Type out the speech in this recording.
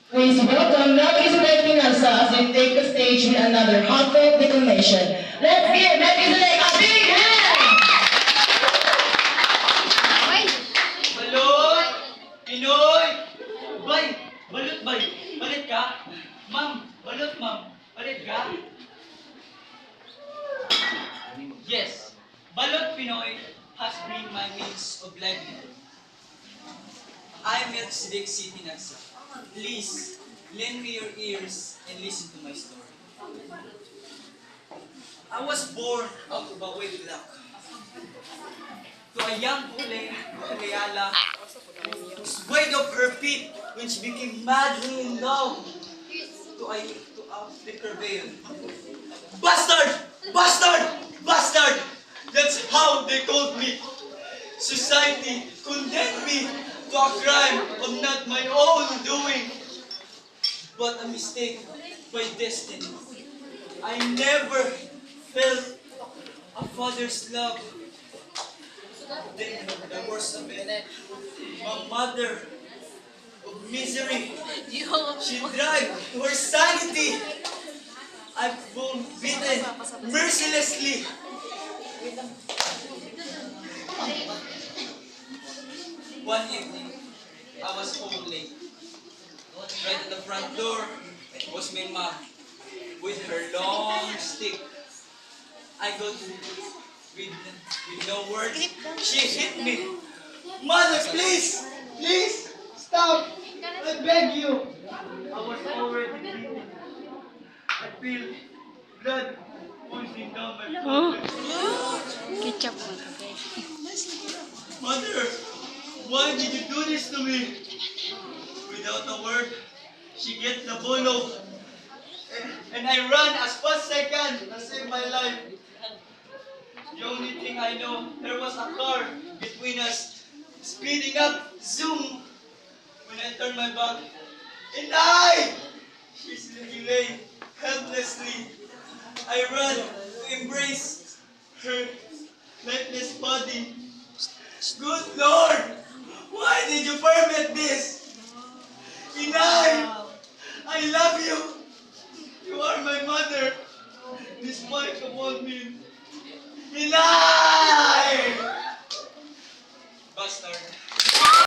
Please welcome Melchizedek Pinasa as we take the stage with another heartfelt declamation. Let's give Melchizedek a big hand! Balot! Pinoy! Bay! Balot, bay! Balit ka? Ma'am! Balot, ma'am! Balit ka? Yes, Balot Pinoy has been my means of livelihood. I am Melchizedek City Nagsa. Please, lend me your ears and listen to my story. I was born out of a wedlock to a young Hule, Kayala, who swayed off her feet when she became madly in love to a flicker veil. Bastard! Bastard! Bastard! That's how they called me. Society condemned me to a crime of not my own doing, but a mistake by destiny. I never felt a father's love. Then the worst of it, my mother of misery, she dragged to her sanity. I've been beaten mercilessly. One evening, I was home late. Right at the front door was my mom with her long stick. I got with no words. She hit me. Mother, please! Please! Stop! I beg you! I was already beaten. I feel blood oozing down my forehead. Ketchup mo ito, Mother, why did you do this to me? Without a word, she gets the bolo. And I run as fast as I can to save my life. The only thing I know, there was a car between us, speeding up, zoom. When I turned my back, and she's laying helplessly. I ran to embrace her lifeless body. Good Lord, why did you permit this? Inay, I love you. You are my mother, despite of all means. Inay!